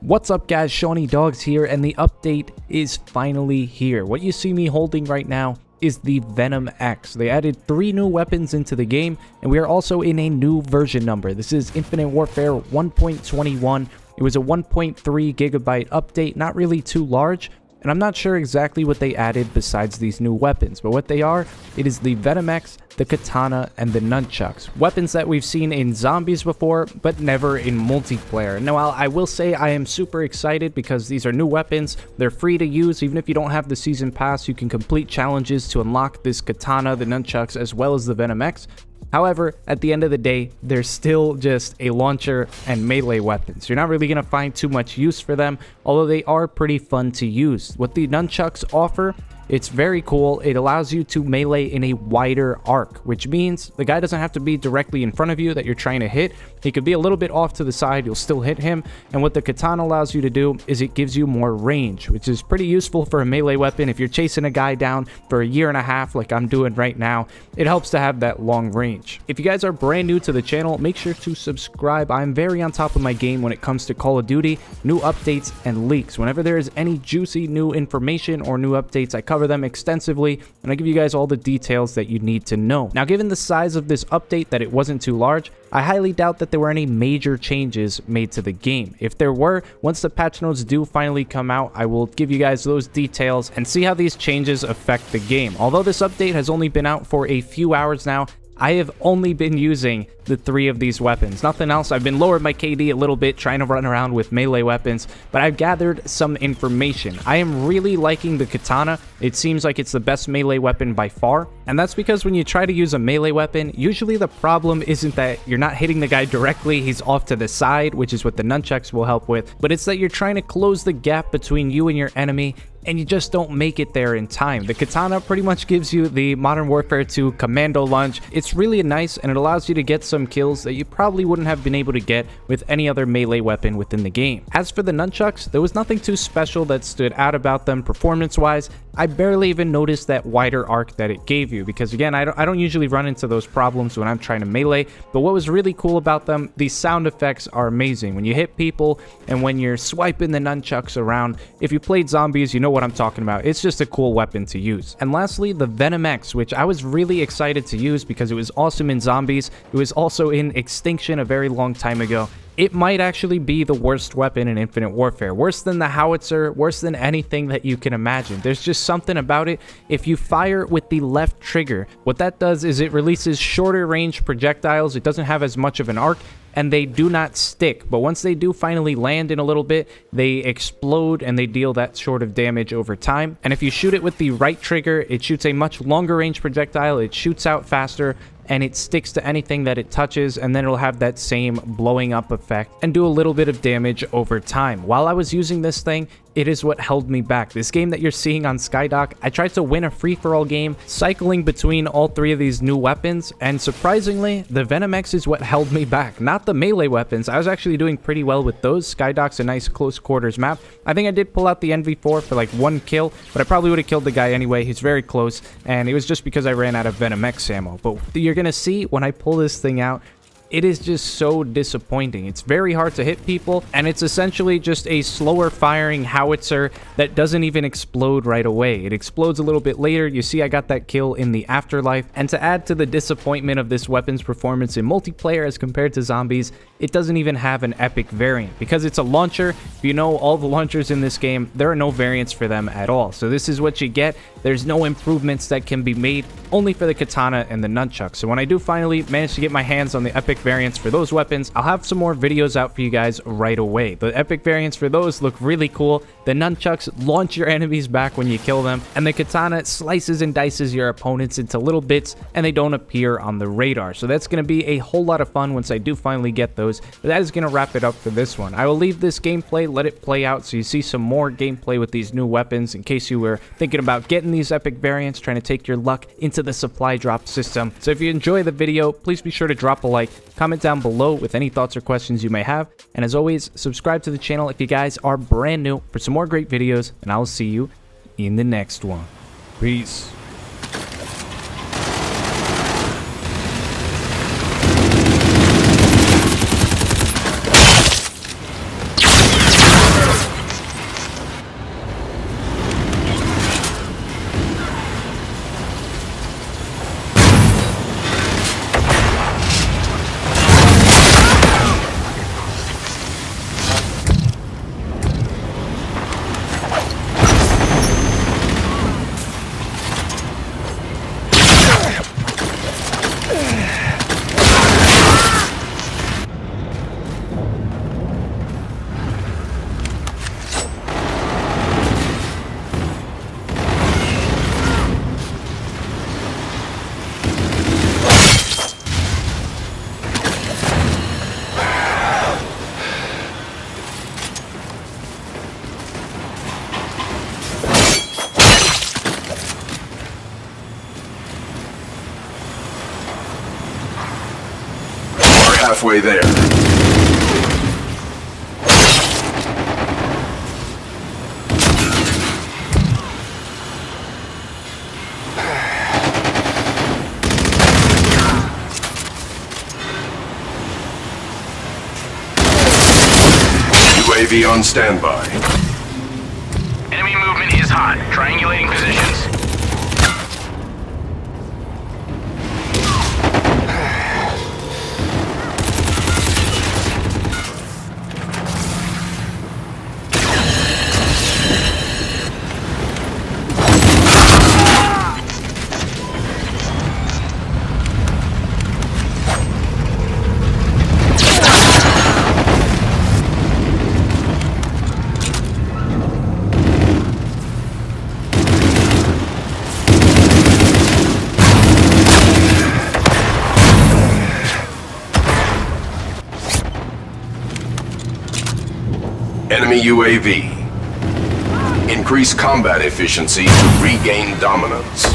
What's up guys, Shawnee Dogs here, and the update is finally here. What you see me holding right now is the Venom X. They added 3 new weapons into the game, and we are also in a new version number. This is Infinite Warfare 1.21. It was a 1.3 gigabyte update, not really too large, and I'm not sure exactly what they added besides these new weapons, but what they are, it is the Venom X, the Katana, and the Nunchucks. Weapons that we've seen in zombies before, but never in multiplayer. Now, I will say I am super excited because these are new weapons. They're free to use. Even if you don't have the season pass, you can complete challenges to unlock this Katana, the Nunchucks, as well as the Venom X. However, at the end of the day, they're still just a launcher and melee weapons. You're not really going to find too much use for them, although they are pretty fun to use. What the Nunchucks offer, it's very cool. It allows you to melee in a wider arc, which means the guy doesn't have to be directly in front of you that you're trying to hit. He could be a little bit off to the side, you'll still hit him. And what the Katana allows you to do is it gives you more range, which is pretty useful for a melee weapon. If you're chasing a guy down for a year and a half like I'm doing right now, it helps to have that long range. If you guys are brand new to the channel, make sure to subscribe. I'm very on top of my game when it comes to Call of Duty, new updates and leaks. Whenever there is any juicy new information or new updates, I cover them extensively, and I give you guys all the details that you need to know. Now, given the size of this update, that it wasn't too large, I highly doubt that there were any major changes made to the game. If there were, once the patch notes do finally come out, I will give you guys those details and see how these changes affect the game. Although this update has only been out for a few hours now, I have only been using the 3 of these weapons, nothing else. I've been lowered my KD a little bit trying to run around with melee weapons, but I've gathered some information. I am really liking the Katana. It seems like it's the best melee weapon by far, and that's because when you try to use a melee weapon, usually the problem isn't that you're not hitting the guy directly, he's off to the side, which is what the Nunchucks will help with, but it's that you're trying to close the gap between you and your enemy, and you just don't make it there in time. The Katana pretty much gives you the Modern Warfare 2 commando lunge. It's really nice, and it allows you to get some kills that you probably wouldn't have been able to get with any other melee weapon within the game. As for the Nunchucks, there was nothing too special that stood out about them performance-wise. I barely even noticed that wider arc that it gave you, because again, I don't usually run into those problems when I'm trying to melee, but what was really cool about them, these sound effects are amazing. When you hit people and when you're swiping the Nunchucks around, if you played zombies, you know what I'm talking about. It's just a cool weapon to use. And lastly, the Venom X, which I was really excited to use because it was awesome in zombies. It was also in Extinction a very long time ago. It might actually be the worst weapon in Infinite Warfare. Worse than the howitzer, worse than anything that you can imagine. There's just something about it. If you fire with the left trigger, what that does is it releases shorter range projectiles. It doesn't have as much of an arc, and they do not stick. But once they do finally land in a little bit, they explode and they deal that sort of damage over time. And if you shoot it with the right trigger, it shoots a much longer range projectile. It shoots out faster, and it sticks to anything that it touches, and then it'll have that same blowing up effect and do a little bit of damage over time. While I was using this thing, it is what held me back. This game that you're seeing on Skydock, I tried to win a free-for-all game, cycling between all 3 of these new weapons, and surprisingly, the Venom X is what held me back, not the melee weapons. I was actually doing pretty well with those. Skydock's a nice close quarters map. I think I did pull out the NV4 for like 1 kill, but I probably would have killed the guy anyway. He's very close, and it was just because I ran out of Venom X ammo. But you're gonna see when I pull this thing out, it is just so disappointing. It's very hard to hit people, and it's essentially just a slower firing howitzer that doesn't even explode right away. It explodes a little bit later. You see I got that kill in the afterlife, and to add to the disappointment of this weapon's performance in multiplayer as compared to zombies, it doesn't even have an epic variant. Because it's a launcher, if you know all the launchers in this game, there are no variants for them at all. So this is what you get. There's no improvements that can be made, only for the Katana and the Nunchucks. So when I do finally manage to get my hands on the epic variants for those weapons, I'll have some more videos out for you guys right away. The epic variants for those look really cool. The Nunchucks launch your enemies back when you kill them, and the Katana slices and dices your opponents into little bits, and they don't appear on the radar. So that's going to be a whole lot of fun once I do finally get those. But that is going to wrap it up for this one. I will leave this gameplay, let it play out, so you see some more gameplay with these new weapons in case you were thinking about getting these epic variants, trying to take your luck into the supply drop system. So if you enjoy the video, please be sure to drop a like, comment down below with any thoughts or questions you may have, and as always, subscribe to the channel if you guys are brand new for some more great videos, and I will see you in the next one. Peace. halfway there. UAV on standby. Enemy movement is hot. Triangulating positions. Enemy UAV. Increase combat efficiency to regain dominance.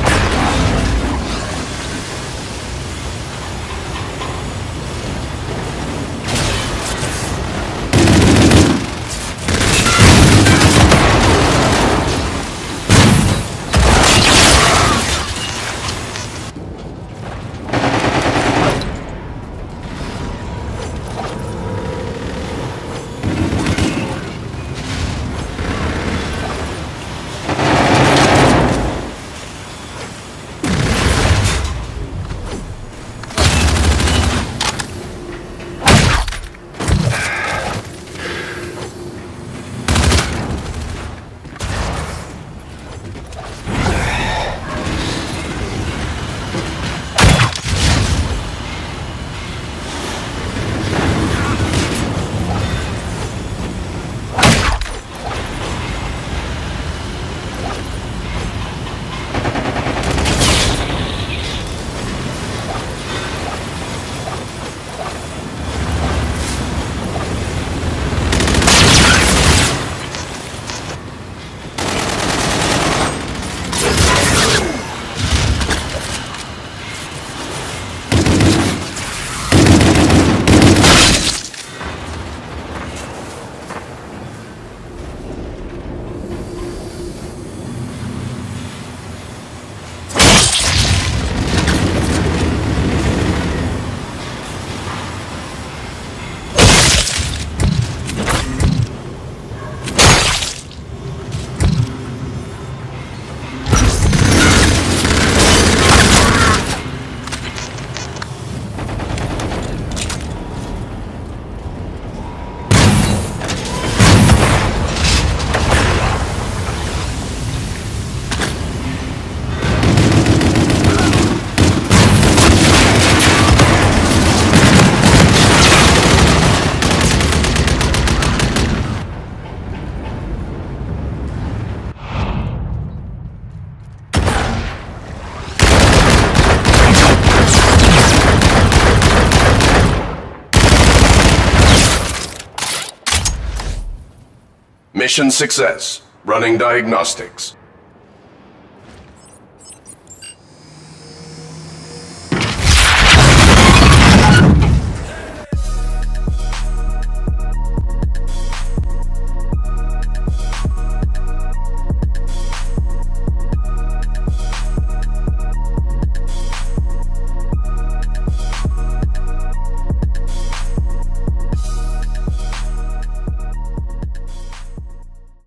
Mission success. Running diagnostics.